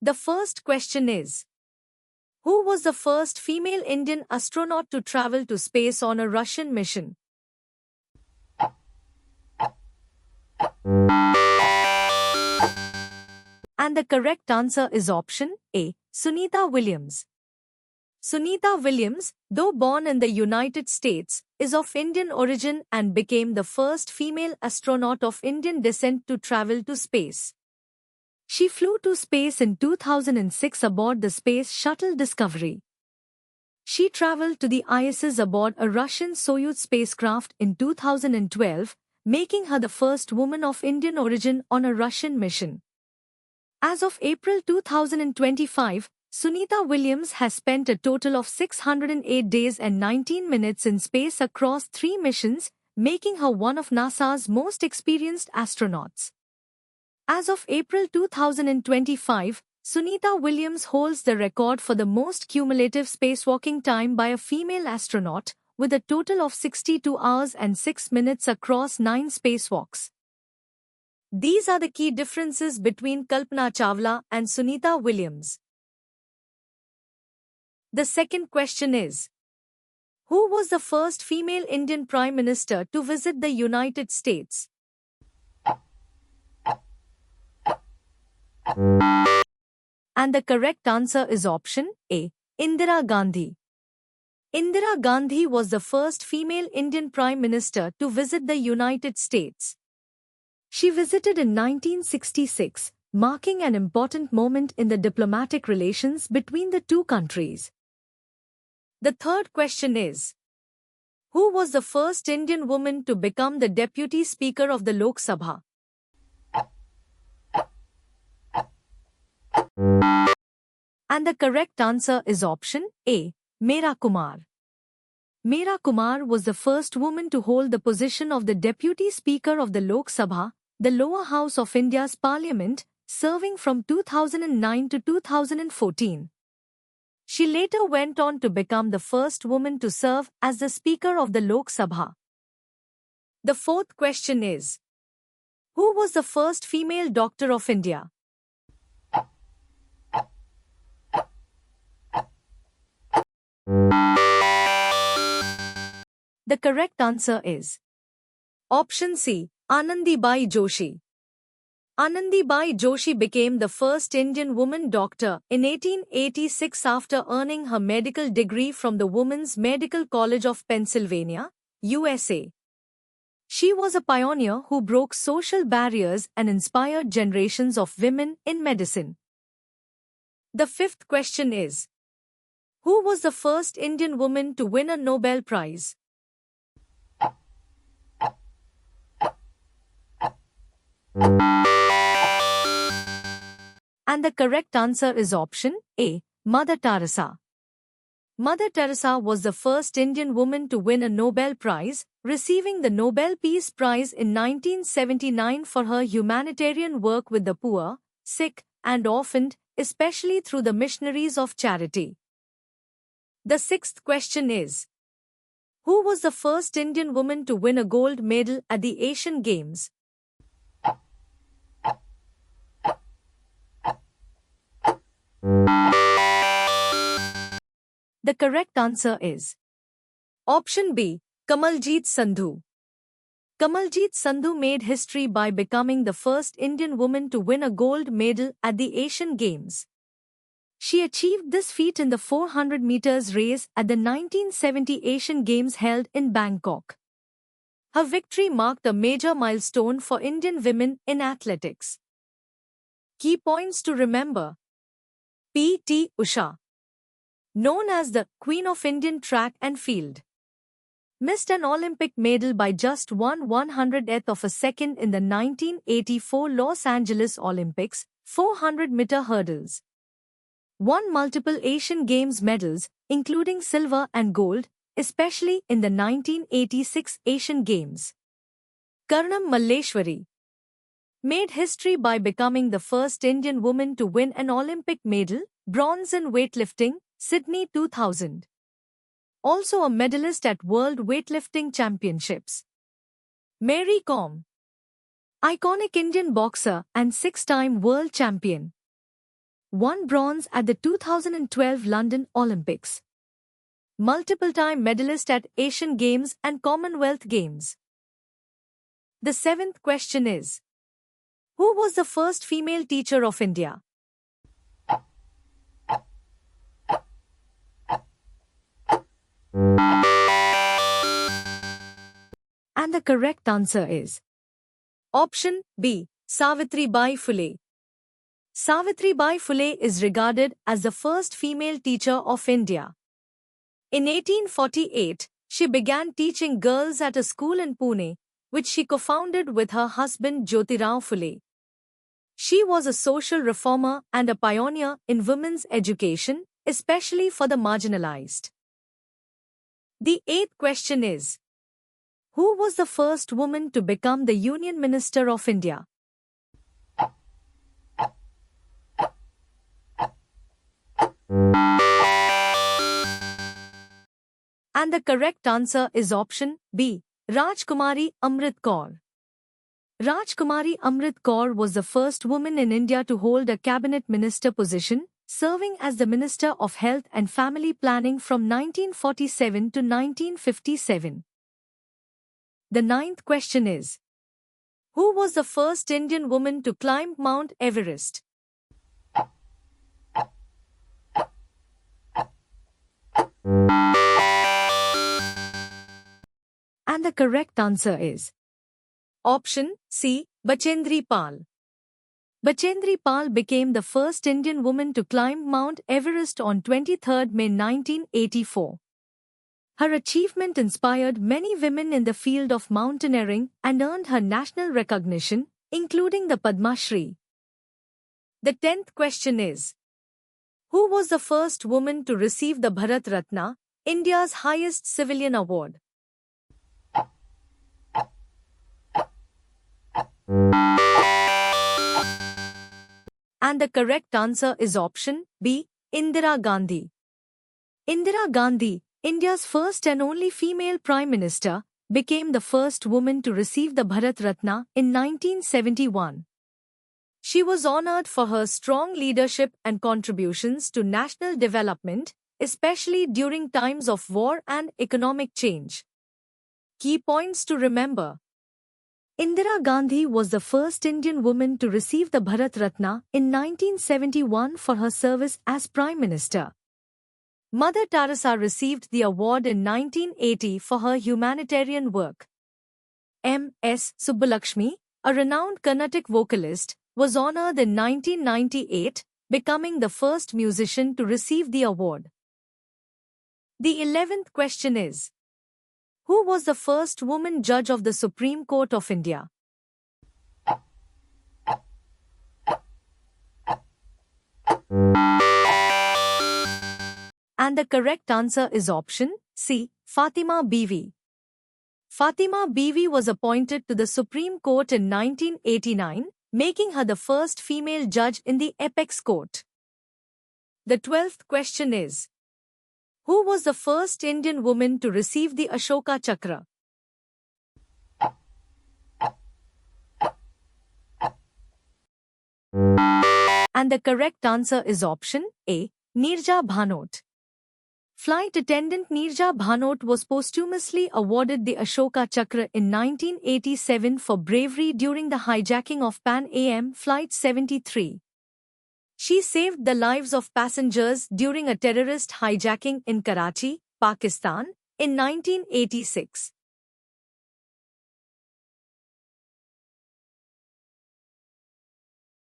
The first question is, who was the first female Indian astronaut to travel to space on a Russian mission? And the correct answer is option A, Sunita Williams. Sunita Williams, though born in the United States, is of Indian origin and became the first female astronaut of Indian descent to travel to space. She flew to space in 2006 aboard the Space Shuttle Discovery. She traveled to the ISS aboard a Russian Soyuz spacecraft in 2012, making her the first woman of Indian origin on a Russian mission. As of April 2025, Sunita Williams has spent a total of 608 days and 19 minutes in space across 3 missions, making her one of NASA's most experienced astronauts. As of April 2025, Sunita Williams holds the record for the most cumulative spacewalking time by a female astronaut, with a total of 62 hours and 6 minutes across 9 spacewalks. These are the key differences between Kalpana Chawla and Sunita Williams. The second question is, who was the first female Indian Prime Minister to visit the United States? And the correct answer is option A, Indira Gandhi. Indira Gandhi was the first female Indian Prime Minister to visit the United States. She visited in 1966, marking an important moment in the diplomatic relations between the two countries. The third question is, who was the first Indian woman to become the Deputy Speaker of the Lok Sabha? And the correct answer is option A, Meera Kumar. Meera Kumar was the first woman to hold the position of the Deputy Speaker of the Lok Sabha, the lower house of India's parliament, serving from 2009 to 2014. She later went on to become the first woman to serve as the Speaker of the Lok Sabha. The fourth question is, who was the first female doctor of India? The correct answer is option C, Anandibai Joshi. Anandibai Joshi became the first Indian woman doctor in 1886 after earning her medical degree from the Women's Medical College of Pennsylvania, USA. She was a pioneer who broke social barriers and inspired generations of women in medicine. The fifth question is, who was the first Indian woman to win a Nobel Prize? And the correct answer is option A, Mother Teresa. Mother Teresa was the first Indian woman to win a Nobel Prize, receiving the Nobel Peace Prize in 1979 for her humanitarian work with the poor, sick, and orphaned, especially through the missionaries of charity. The sixth question is, who was the first Indian woman to win a gold medal at the Asian Games? The correct answer is option B, Kamaljeet Sandhu. Kamaljeet Sandhu made history by becoming the first Indian woman to win a gold medal at the Asian Games. She achieved this feat in the 400 meters race at the 1970 Asian Games held in Bangkok. Her victory marked a major milestone for Indian women in athletics. Key points to remember. P.T. Usha, known as the Queen of Indian Track and Field, missed an Olympic medal by just 1/100th of a second in the 1984 Los Angeles Olympics 400-meter hurdles. Won multiple Asian Games medals, including silver and gold, especially in the 1986 Asian Games. Karnam Malleshwari made history by becoming the first Indian woman to win an Olympic medal, bronze in weightlifting, Sydney 2000. Also a medalist at World Weightlifting Championships. Mary Kom, iconic Indian boxer and 6-time world champion. won bronze at the 2012 London Olympics. Multiple-time medalist at Asian Games and Commonwealth Games. The seventh question is, who was the first female teacher of India? And the correct answer is option B, Savitribai Phule. Savitribai Phule is regarded as the first female teacher of India. In 1848, she began teaching girls at a school in Pune, which she co-founded with her husband Jyotirao Phule. She was a social reformer and a pioneer in women's education, especially for the marginalized. The eighth question is, who was the first woman to become the Union Minister of India? And the correct answer is option B, Rajkumari Amrit Kaur. Rajkumari Amrit Kaur was the first woman in India to hold a cabinet minister position, serving as the Minister of Health and Family Planning from 1947 to 1957. The ninth question is, who was the first Indian woman to climb Mount Everest? And the correct answer is option C, Bachendri Pal. Bachendri Pal became the first Indian woman to climb Mount Everest on 23 May 1984. Her achievement inspired many women in the field of mountaineering and earned her national recognition, including the Padma Shri. The 10th question is, who was the first woman to receive the Bharat Ratna, India's highest civilian award? And the correct answer is option B, Indira Gandhi. Indira Gandhi, India's first and only female Prime Minister, became the first woman to receive the Bharat Ratna in 1971. She was honored for her strong leadership and contributions to national development, especially during times of war and economic change. Key points to remember. Indira Gandhi was the first Indian woman to receive the Bharat Ratna in 1971 for her service as Prime Minister. Mother Teresa received the award in 1980 for her humanitarian work. M.S. Subbulakshmi, a renowned Carnatic vocalist, was honored in 1998, becoming the first musician to receive the award. The 11th question is, who was the first woman judge of the Supreme Court of India? And the correct answer is option C, Fatima Bibi. Fatima Bibi was appointed to the Supreme Court in 1989, making her the first female judge in the Apex Court. The 12th question is, who was the first Indian woman to receive the Ashoka Chakra? And the correct answer is option A, Neerja Bhanot. Flight attendant Neerja Bhanot was posthumously awarded the Ashoka Chakra in 1987 for bravery during the hijacking of Pan Am Flight 73. She saved the lives of passengers during a terrorist hijacking in Karachi, Pakistan, in 1986.